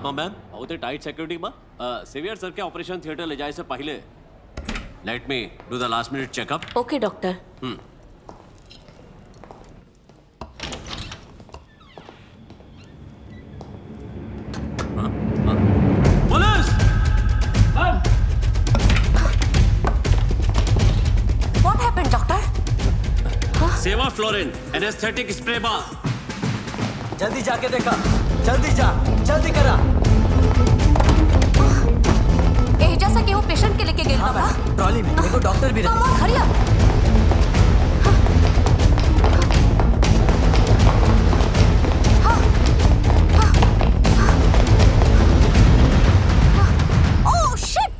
હા મેમ હવે તે ટાઈટ સિક્યુરિટીમાં સેવિયર સર કે ઓપરેશન થિયેટર લઈ જાય છે પહેલે let me do the last minute checkup okay doctor. Police What happened, doctor? सेवा फ्लोरिन एनेस्थेटिक स्प्रे बार जल्दी जाके देखा, जल्दी जा, जल्दी करा. एजा से केहू पेशेंट के लेके गेल हाँ बा. मैडम, ट्रॉली में देखो डॉक्टर भी Come रहे. on, hurry up. Oh shit!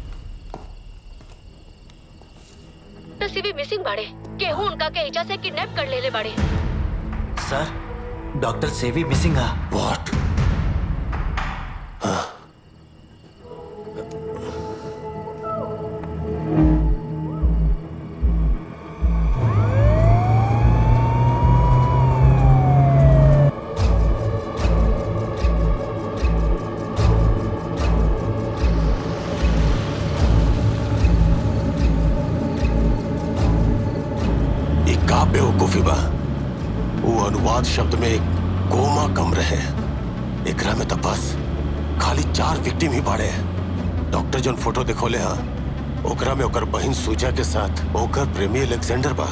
तो सीवी मिसिंग बाड़े केहू उनका के एजा से किडनैप कर लेले बाड़े. सर, डॉक्टर सेवी मिसिंग है. What? ये का बेवकूफी बा. वो अनुवाद शब्द में एक कोमा कम रहे. एकरा में तो बस खाली 4 विक्टिम ही बाड़े. डॉक्टर जोन फोटो दिखोले हाँ ओकरा में ओकर बहन सूजा के साथ ओकर प्रेमी अलेक्जेंडर बा.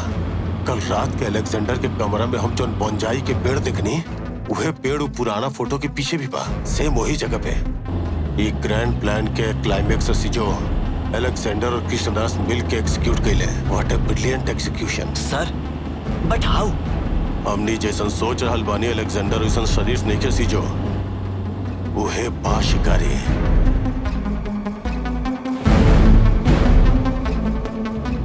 कल रात के अलेक्जेंडर के कमरा में हम जोन बोंजाई के पेड़ देखनी वह पेड़ वो पुराना फोटो के पीछे भी बा. सेम वही जगह पे. ये ग्रैंड प्लान के क्लाइमेक्स से जो अलेक्जेंडर और कृष्णदास मिल के एग्जीक्यूट कैले. What a brilliant execution. Sir, but how? हमनी जैसन सोच रहल बानी अलेक्जेंडर वैसन शरीर नहीं के सीजो. उहे बा शिकारी.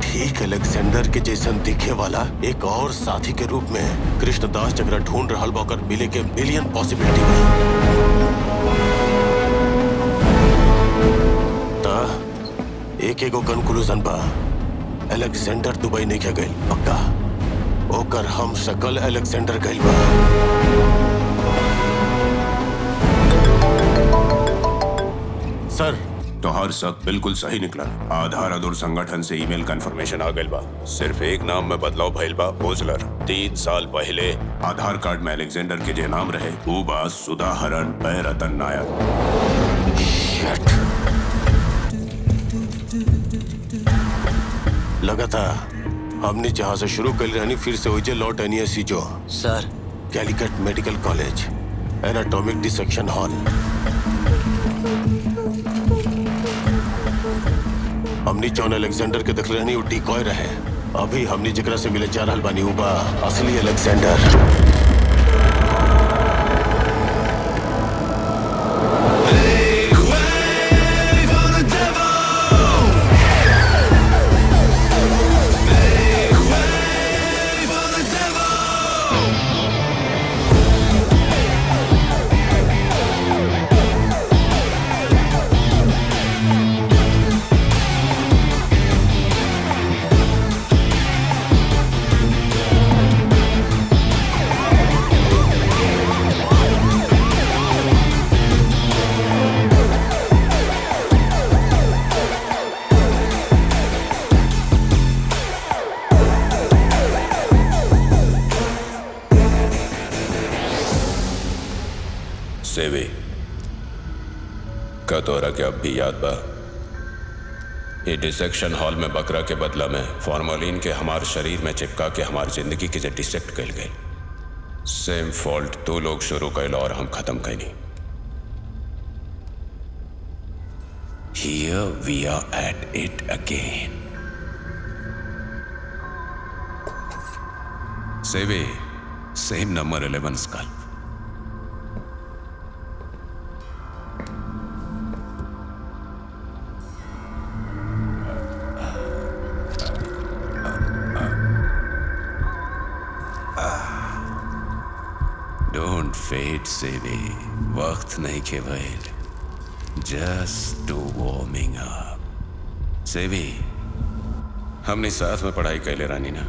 ठीक अलेक्जेंडर के जैसन दिखे वाला एक और साथी के रूप में कृष्णदास जगरा ढूंढ रहल बा ओकर मिले के मिलियन पॉसिबिलिटी बा. ता एक एगो कंक्लूजन बा. अलेक्जेंडर दुबई नहीं के गइल पक्का. ओकर हम शकल अलेक्जेंडर गइल बा. सर तोहार सब बिल्कुल सही निकला. आधार अदूर संगठन से ईमेल कंफर्मेशन आ गइल बा. सिर्फ एक नाम में बदलाव भइल बा, ओजलर. 3 साल पहले आधार कार्ड में अलेक्जेंडर के जे नाम रहे वो बा सुधाहरण रतन नायक. शिट. लगाता हमने जहां से शुरू कर रहनी फिर से वही लौट आनी है सीजो. Sir, Calicut medical college anatomic dissection hall. हमनी जॉन अलेक्जेंडर के देख रहनी वो डिकॉय रहे. अभी हमनी जकरा से मिले जा रहल बानी उबा असली अलेक्जेंडर. सेवी का तोरा के अब भी याद बा ये डिसेक्शन हॉल में बकरा के बदला में फॉर्मोलिन के हमार शरीर में चिपका के हमार जिंदगी के जे डिसेक्ट कैल गए. सेम फॉल्ट तू लोग शुरू कैल और हम खत्म कैनी. Here we are at it again. सेवी सेम नंबर 11 स्कल. Don't fade, सेवी. वक्त नहीं केवल. Just to warming up. सेवी, हमने साथ में पढ़ाई कैले रानी ना.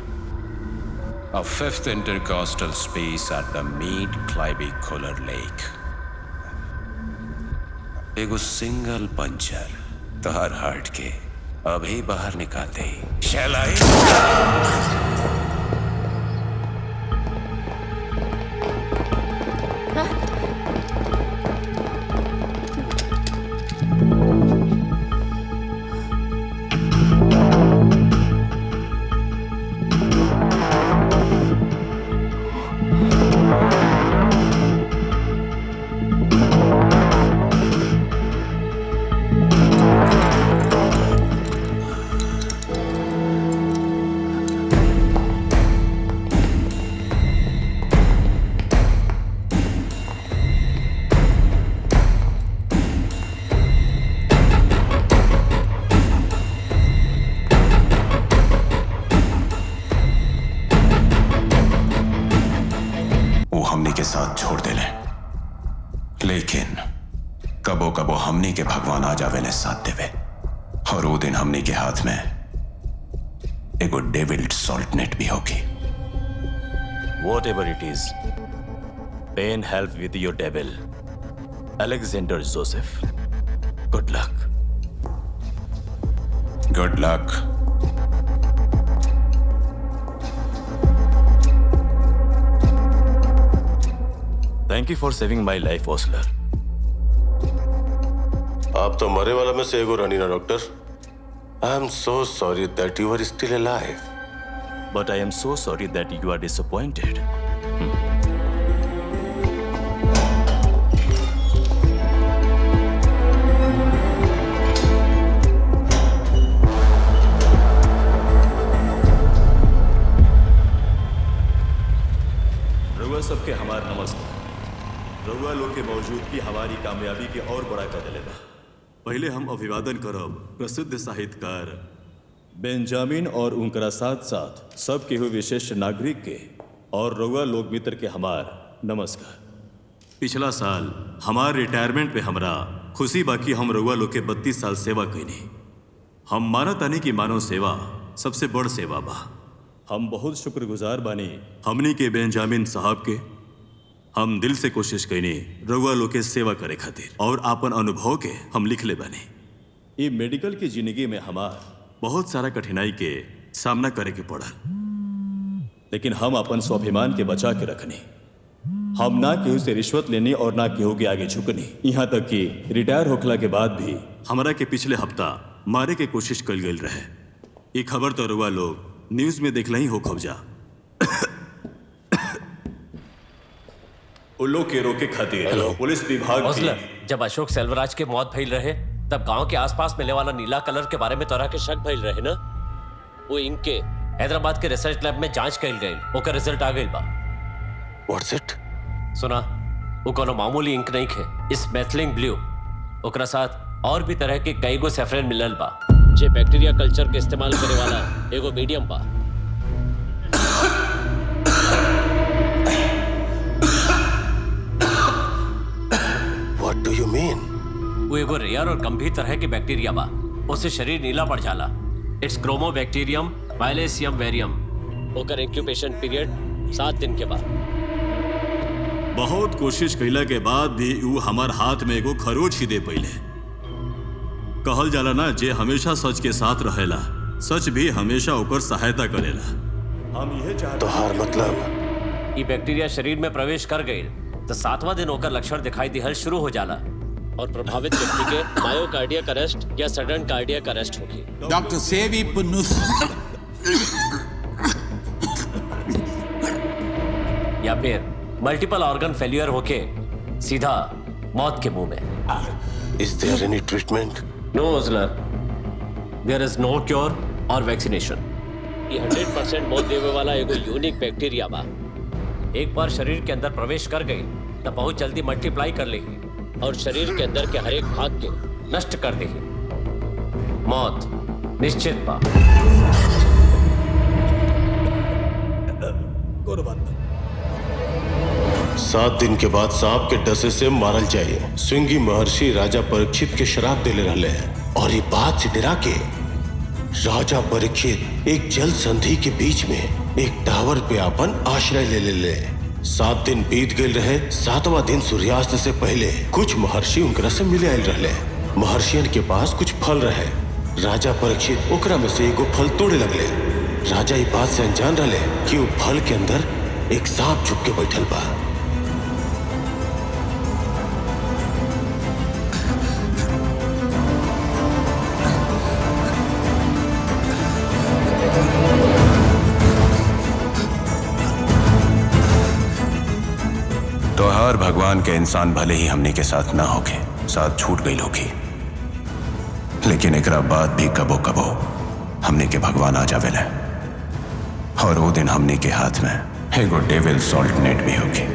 A 5th intercostal space at the Mead Clybe Kohler Lake. एगो सिंगल पंचर तोहर हार्ट के अभी बाहर निकाल दे। Shall I? वो हमनी के साथ छोड़ देले, लेकिन कबो कबो हमनी के भगवान आ जावे ने साथ देवे। और वो दिन हमनी के हाथ में एगो डेविल्ड सॉल्ट नेट भी होगी। Whatever it is, pain help with your devil. Alexander Joseph. Good luck. Good luck. Thank you for saving my life, Osler. आप तो मरे वाला में से एगो रानी ना doctor. I am so sorry that you are still alive. But I am so sorry that you are disappointed. रउआ सबके हमार नमस्कार। रउआ लोग के मौजूदगी हमारी कामयाबी के और बड़ा कर देलेगा। पहले हम अभिवादन करब प्रसिद्ध साहित्यकार बेंजामिन और उनकरा साथ साथ सब केहू विशिष्ट नागरिक के और रउआ लोग मित्र के हमार नमस्कार। पिछला साल हमार रिटायरमेंट पे हमरा खुशी बाकी हम रउआ लोग के 32 साल सेवा कईनी। हम मानतानी की मानव सेवा सबसे बड़ सेवा बा। हम बहुत शुक्रगुजार बानी हमनी के बेंजामिन साहब के। हम दिल से कोशिश कईनी रउआ लोग के सेवा करे खातिर और आपन अनुभव के हम लिखले बानी। ये मेडिकल की जिंदगी में हमार बहुत सारा कठिनाई के सामना करे के पड़ल, लेकिन हम अपन स्वाभिमान के बचा के रखनी। हम ना केहू से रिश्वत लेनी और ना केहू के आगे झुकनी। यहाँ तक कि रिटायर होखला के बाद भी हमरा के पिछले हफ्ता मारे के कोशिश कल गई रहे। ये खबर तो रउआ लोग न्यूज में देखला ही हो खबजा। उल्लो के रोके खातिर पुलिस विभाग हौसला, जब अशोक सेल्वराज के मौत भइल रहे तब गांव के आसपास मिले वाला नीला कलर के बारे में तोरा के शक भइल रहे ना। वो इंक के हैदराबाद के रिसर्च लैब में जांच कइल गइल, ओकर रिजल्ट आ गइल बा। What's it? सुना, वो कोनो मामूली इंक नहीं खे, इस मेथिलिन ब्लू। ओकरा साथ और भी तरह के कई गो सैफरन मिलल बा, जे बैक्टीरिया कल्चर के इस्तेमाल करे वाला एगो मीडियम बा। व्हाट डू यू मीन? वो एगो रेयर और गंभीर तरह के बैक्टीरिया बा, उससे शरीर नीला पड़ जाला। इट्स क्रोमोबैक्टीरियम वायलेसियम वेरियम। ओकर इंक्यूबेशन पीरियड 7 दिन के बाद। बहुत कोशिश कइला के बाद भी वो हमार हाथ में एगो खरोच ही दे पइले। कहल जाला ना, जे हमेशा सच के साथ रहेला, सच भी हमेशा ओकर सहायता करेला। हम यह चाहते तोहार मतलब? ये बैक्टीरिया शरीर में प्रवेश कर गई तो 7वां दिन ओकर लक्षण दिखाई दिहल शुरू हो जाला और प्रभावित व्यक्ति के मायोकार्डियक अरेस्ट या सडन कार्डियक अरेस्ट होगी। डॉक्टर सेवी पुन्नू या फिर मल्टीपल ऑर्गन फेलियर होके सीधा मौत के मुंह में। Is there any treatment? No Osler, there is no cure और वैक्सीनेशन। ये 100% मौत देवे वाला एगो यूनिक बैक्टीरिया बा। एक बार शरीर के अंदर प्रवेश कर गई तो बहुत जल्दी मल्टीप्लाई कर लेगी और शरीर के अंदर के हर एक भाग के नष्ट कर देगी। मौत निश्चित बा। 7 दिन के बाद सांप के डसे से मारल जाए। श्रृंगी महर्षि राजा परीक्षित के श्राप देले रहले हैं और ये बात से डरा के राजा परीक्षित एक जल संधि के बीच में एक टावर पे अपन आश्रय ले ले। 7 दिन बीत गए रहे। 7वां दिन सूर्यास्त से पहले कुछ महर्षि उनकरा से मिले आयल रहे। महर्षियन के पास कुछ फल रहे। राजा परीक्षित ओकरा में से एगो फल तोड़े लगले। राजा ई बात से अनजान रहे कि वो फल के अंदर एक सांप छुप के बैठल बा। तोहार भगवान के इंसान भले ही हमने के साथ ना होके, साथ छूट गई होगी, लेकिन एकरा बाद भी कबो कबो हमने के भगवान आ जावेले। और वो दिन हमने के हाथ में एगो डेविल सॉल्ट नेट भी होगी।